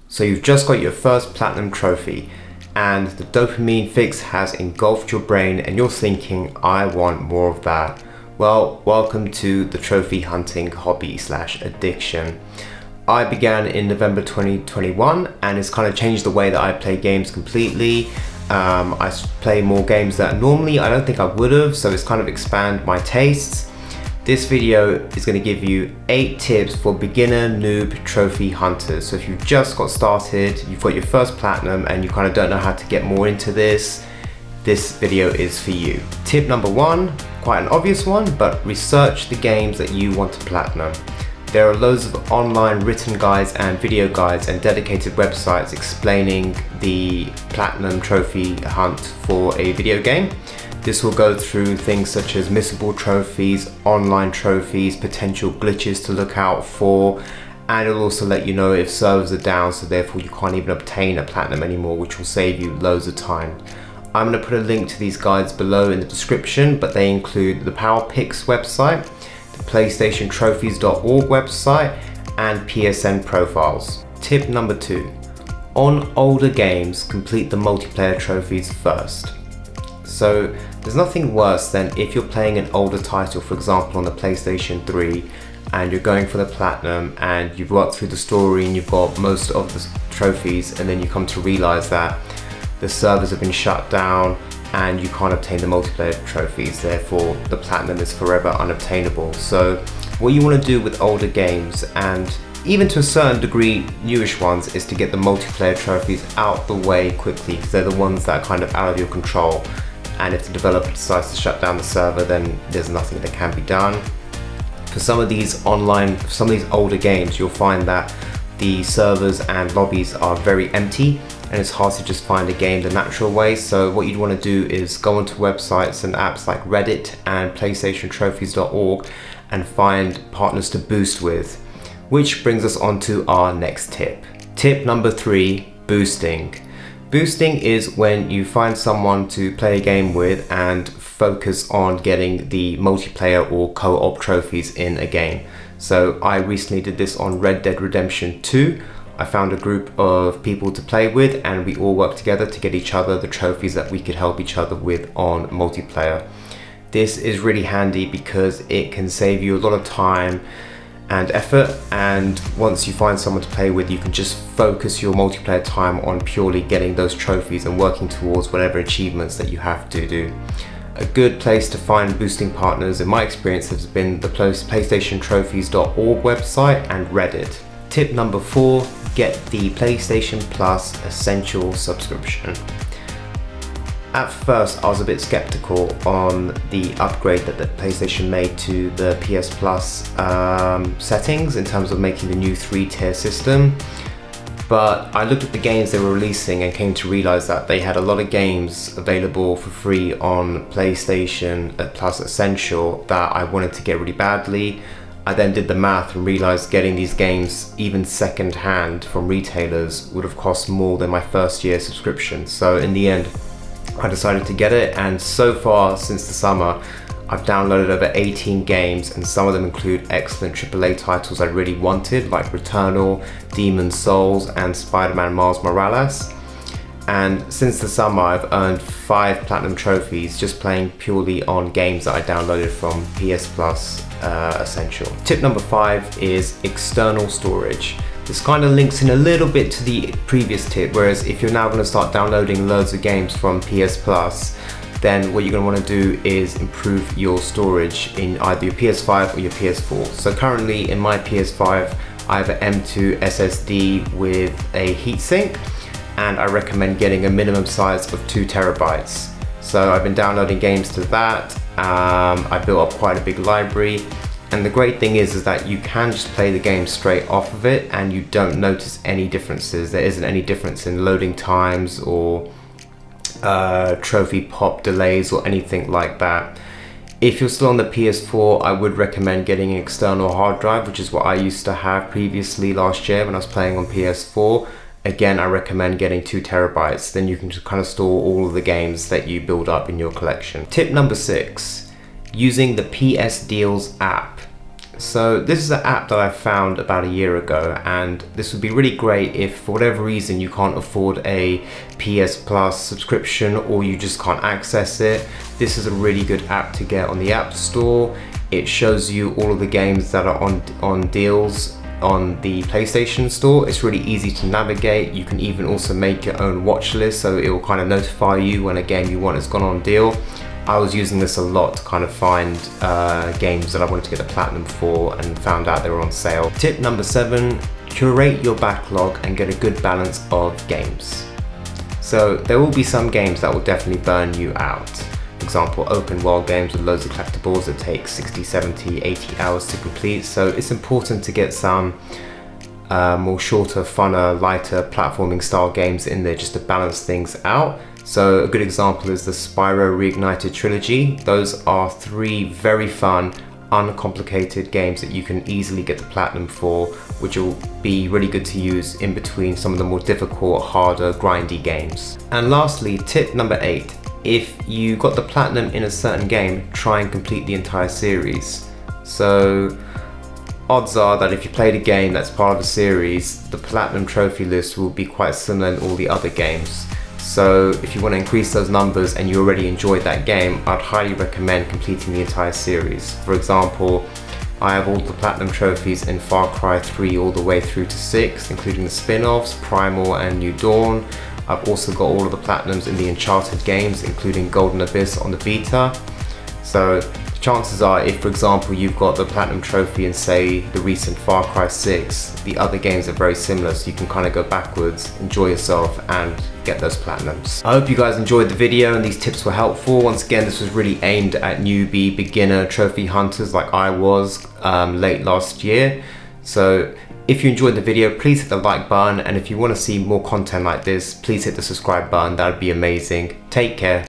So you've just got your first platinum trophy, and the dopamine fix has engulfed your brain and you're thinking, I want more of that. Well, welcome to the trophy hunting hobby / addiction. I began in November 2021 and it's kind of changed the way that I play games completely. I play more games that normally I don't think I would have, so it's kind of expanded my tastes. This video is going to give you 8 tips for beginner noob trophy hunters. So if you've just got started, you've got your first platinum and you kind of don't know how to get more into this video is for you. Tip number 1, quite an obvious one, but research the games that you want to platinum. There are loads of online written guides and video guides and dedicated websites explaining the platinum trophy hunt for a video game. This will go through things such as missable trophies, online trophies, potential glitches to look out for, and it'll also let you know if servers are down, so therefore you can't even obtain a platinum anymore, which will save you loads of time. I'm going to put a link to these guides below in the description, but they include the PowerPix website, the PlayStationTrophies.org website, and PSN profiles. Tip number 2. On older games, complete the multiplayer trophies first. So there's nothing worse than if you're playing an older title, for example on the PlayStation 3, and you're going for the platinum and you've worked through the story and you've got most of the trophies, and then you come to realize that the servers have been shut down and you can't obtain the multiplayer trophies, therefore the platinum is forever unobtainable. So what you want to do with older games, and even to a certain degree newish ones, is to get the multiplayer trophies out the way quickly, because they're the ones that are kind of out of your control. And if the developer decides to shut down the server, then there's nothing that can be done. For some of these older games, you'll find that the servers and lobbies are very empty and it's hard to just find a game the natural way. So what you'd want to do is go onto websites and apps like Reddit and PlayStationTrophies.org and find partners to boost with. Which brings us on to our next tip. Tip number 3, boosting. Boosting is when you find someone to play a game with and focus on getting the multiplayer or co-op trophies in a game. So I recently did this on Red Dead Redemption 2. I found a group of people to play with and we all worked together to get each other the trophies that we could help each other with on multiplayer. This is really handy because it can save you a lot of time and effort, and once you find someone to play with, you can just focus your multiplayer time on purely getting those trophies and working towards whatever achievements that you have to do. A good place to find boosting partners in my experience has been the PlayStationTrophies.org website and Reddit. Tip number 4, get the PlayStation Plus Essential subscription. At first I was a bit skeptical on the upgrade that the PlayStation made to the PS Plus settings in terms of making the new 3-tier system, but I looked at the games they were releasing and came to realize that they had a lot of games available for free on PlayStation Plus Essential that I wanted to get really badly. I then did the math and realized getting these games even second hand from retailers would have cost more than my first year subscription. So in the end I decided to get it, and so far since the summer I've downloaded over 18 games, and some of them include excellent AAA titles I really wanted, like Returnal, Demon's Souls and Spider-Man Miles Morales. And since the summer I've earned 5 platinum trophies just playing purely on games that I downloaded from PS Plus Essential. Tip number 5 is external storage. This kind of links in a little bit to the previous tip, whereas if you're now going to start downloading loads of games from PS Plus, then what you're going to want to do is improve your storage in either your PS5 or your PS4. So currently in my PS5 I have an M2 SSD with a heatsink, and I recommend getting a minimum size of 2 terabytes. So I've been downloading games to that. I built up quite a big library, and the great thing is that you can just play the game straight off of it and you don't notice any differences. There isn't any difference in loading times or trophy pop delays or anything like that. If you're still on the PS4, I would recommend getting an external hard drive, which is what I used to have previously last year when I was playing on PS4. Again, I recommend getting 2 terabytes, then you can just kind of store all of the games that you build up in your collection. Tip number 6, using the PS Deals app. So this is an app that I found about a year ago, and this would be really great if for whatever reason you can't afford a PS Plus subscription or you just can't access it. This is a really good app to get on the App Store. It shows you all of the games that are on deals on the PlayStation Store. It's really easy to navigate. You can even also make your own watch list, so it will kind of notify you when a game you want has gone on deal. I was using this a lot to kind of find games that I wanted to get the platinum for and found out they were on sale. Tip number 7, curate your backlog and get a good balance of games. So there will be some games that will definitely burn you out. For example, open world games with loads of collectibles that take 60, 70, 80 hours to complete. So it's important to get some more shorter, funner, lighter platforming style games in there just to balance things out. So a good example is the Spyro Reignited trilogy. Those are 3 very fun, uncomplicated games that you can easily get the platinum for, which will be really good to use in between some of the more difficult, harder, grindy games. And lastly, tip number 8. If you got the platinum in a certain game, try and complete the entire series. So odds are that if you played a game that's part of a series, the platinum trophy list will be quite similar in all the other games. So if you want to increase those numbers and you already enjoyed that game, I'd highly recommend completing the entire series. For example, I have all the platinum trophies in Far Cry 3 all the way through to 6, including the spin-offs, Primal and New Dawn. I've also got all of the platinums in the Uncharted games, including Golden Abyss on the beta. So chances are, if for example you've got the platinum trophy in say the recent Far Cry 6, the other games are very similar, so you can kind of go backwards, enjoy yourself and get those platinums. I hope you guys enjoyed the video and these tips were helpful. Once again, this was really aimed at newbie, beginner trophy hunters like I was late last year. So if you enjoyed the video, please hit the like button, and if you want to see more content like this, please hit the subscribe button. That would be amazing. Take care.